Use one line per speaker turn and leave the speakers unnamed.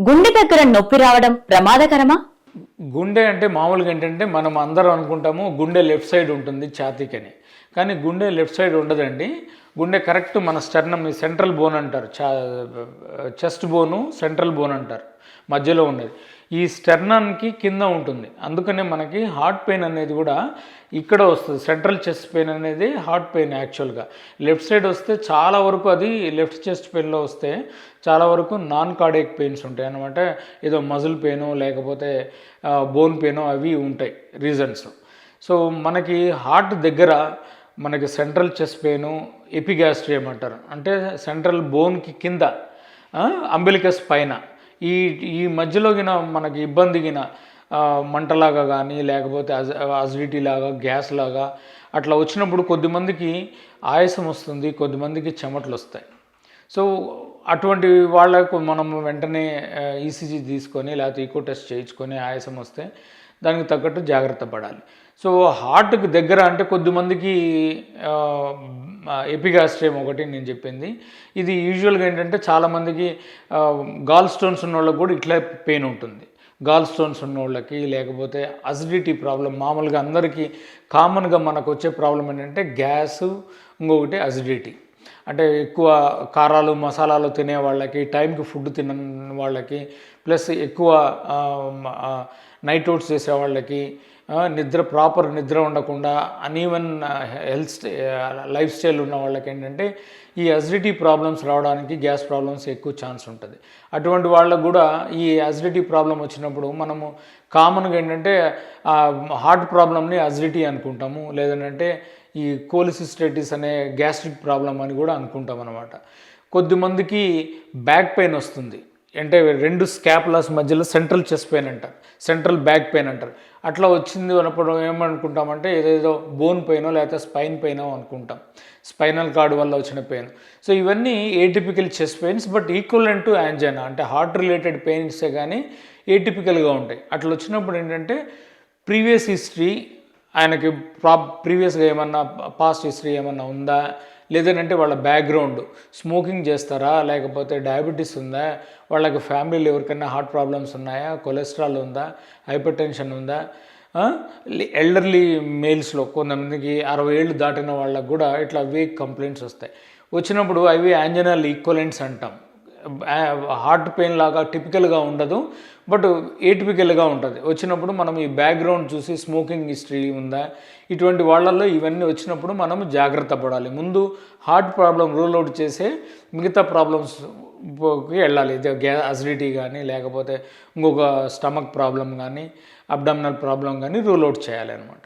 గుండె దగ్గర నొప్పి రావడం ప్రమాదకరమా?
గుండె అంటే మామూలుగా ఏంటంటే మనం అందరం అనుకుంటాము గుండె లెఫ్ట్ సైడ్ ఉంటుంది ఛాతీకని, కానీ గుండె లెఫ్ట్ సైడ్ ఉండదండి. గుండె కరెక్ట్ మన స్టర్నమ్ సెంట్రల్ బోన్ అంటారు, చెస్ట్ బోను సెంట్రల్ బోన్ అంటారు, మధ్యలో ఉన్నది. ఈ స్టెర్నమ్కి కింద ఉంటుంది. అందుకనే మనకి హార్ట్ పెయిన్ అనేది కూడా ఇక్కడ వస్తుంది. సెంట్రల్ చెస్ట్ పెయిన్ అనేది హార్ట్ పెయిన్. యాక్చువల్గా లెఫ్ట్ సైడ్ వస్తే చాలా వరకు అది లెఫ్ట్ చెస్ట్ పెయిన్లో వస్తే చాలా వరకు నాన్ కార్డియక్ పెయిన్స్ ఉంటాయి అన్నమాట. ఏదో మజిల్ పెయిను లేకపోతే బోన్ పెయిను అవి ఉంటాయి రీజన్స్. సో మనకి హార్ట్ దగ్గర మనకి సెంట్రల్ చెస్ట్ పెయిను ఎపిగాస్ట్రియం అంటారు, అంటే సెంట్రల్ బోన్కి కింద అంబిలికస్ పైన ఈ మధ్యలో గిన మనకి ఇబ్బంది గిన మంటలాగా కానీ లేకపోతే అసిడిటీ లాగా గ్యాస్ లాగా అట్లా వచ్చినప్పుడు కొద్దిమందికి ఆయాసం వస్తుంది, కొద్దిమందికి చెమటలు వస్తాయి. సో అటువంటి వాళ్ళకు మనం వెంటనే ఈసీజీ తీసుకొని లేకపోతే ఈకో టెస్ట్ చేయించుకొని ఆయాసం వస్తే దానికి తగ్గట్టు జాగ్రత్త పడాలి. సో హార్ట్కి దగ్గర అంటే కొద్దిమందికి ఎపిగాస్ట్రియం ఒకటి నేను చెప్పింది. ఇది యూజువల్గా ఏంటంటే చాలామందికి గాల్ స్టోన్స్ ఉన్న వాళ్ళకి కూడా ఇట్లా పెయిన్ ఉంటుంది. గాల్ స్టోన్స్ ఉన్న వాళ్ళకి లేకపోతే అసిడిటీ ప్రాబ్లం, మామూలుగా అందరికీ కామన్గా మనకు వచ్చే ప్రాబ్లం ఏంటంటే గ్యాసు, ఇంకొకటి అసిడిటీ. అంటే ఎక్కువ కారాలు మసాలాలు తినే వాళ్ళకి, టైంకి ఫుడ్ తినని వాళ్ళకి, ప్లస్ ఎక్కువ నైట్ అవుట్స్ చేసే వాళ్ళకి, ప్రాపర్ నిద్ర ఉండకుండా అన్ఈవెన్ లైఫ్ స్టైల్ ఉన్న వాళ్ళకి ఏంటంటే ఈ అసిడిటీ ప్రాబ్లమ్స్ రావడానికి, గ్యాస్ ప్రాబ్లమ్స్ ఎక్కువ ఛాన్స్ ఉంటుంది. అటువంటి వాళ్ళకు కూడా ఈ అసిడిటీ ప్రాబ్లం వచ్చినప్పుడు మనము కామన్గా ఏంటంటే హార్ట్ ప్రాబ్లమ్ని అసిడిటీ అనుకుంటాము, లేదంటే ఈ కోలిసిస్టైటిస్ అనే గ్యాస్ట్రిక్ ప్రాబ్లం అని కూడా అనుకుంటాం అన్నమాట. కొద్దిమందికి బ్యాక్ పెయిన్ వస్తుంది, అంటే రెండు స్కాపులాస్ మధ్యలో సెంట్రల్ చెస్ట్ పెయిన్ అంటారు, సెంట్రల్ బ్యాక్ పెయిన్ అంటారు. అట్లా వచ్చింది అన్నప్పుడు ఏమనుకుంటామంటే ఏదేదో బోన్ పెయినో లేకపోతే స్పైన్ పెయినో అనుకుంటాం, స్పైనల్ కార్డ్ వల్ల వచ్చిన పెయిన్. సో ఇవన్నీ atypical chest pains, but equivalent to angina, అంటే హార్ట్ రిలేటెడ్ పెయిన్సే కానీ ఏటిపికల్గా ఉంటాయి. అట్లా వచ్చినప్పుడు ఏంటంటే ప్రీవియస్ హిస్టరీ, ఆయనకి ప్రీవియస్గా ఏమన్నా పాస్ట్ హిస్టరీ ఏమన్నా ఉందా, లేదంటే వాళ్ళ బ్యాక్గ్రౌండ్ స్మోకింగ్ చేస్తారా, లేకపోతే డయాబెటీస్ ఉందా, వాళ్ళకి ఫ్యామిలీలో ఎవరికైనా హార్ట్ ప్రాబ్లమ్స్ ఉన్నాయా, కొలెస్ట్రాల్ ఉందా, హైపర్ టెన్షన్ ఉందా, ఎల్డర్లీ మేల్స్లో కొంతమందికి 60 ఏళ్ళు దాటిన వాళ్ళకు కూడా ఇట్లా వీక్ కంప్లైంట్స్ వస్తాయి. వచ్చినప్పుడు అవి యాంజైనల్ ఈక్వలెంట్స్ అంటాం. హార్ట్ పెయిన్ లాగా టిపికల్గా ఉండదు, బట్ ఏటిపికల్గా ఉంటుంది. వచ్చినప్పుడు మనం ఈ బ్యాక్గ్రౌండ్ చూసి స్మోకింగ్ హిస్టరీ ఉందా, ఇటువంటి వాళ్ళల్లో ఇవన్నీ వచ్చినప్పుడు మనం జాగ్రత్త పడాలి. ముందు హార్ట్ ప్రాబ్లం రూల్ అవుట్ చేసే మిగతా ప్రాబ్లమ్స్కి వెళ్ళాలి. ఇది అసిడిటీ కానీ లేకపోతే ఇంకొక స్టమక్ ప్రాబ్లం కానీ అబ్డామినల్ ప్రాబ్లం కానీ రూల్ అవుట్ చేయాలి అన్నమాట.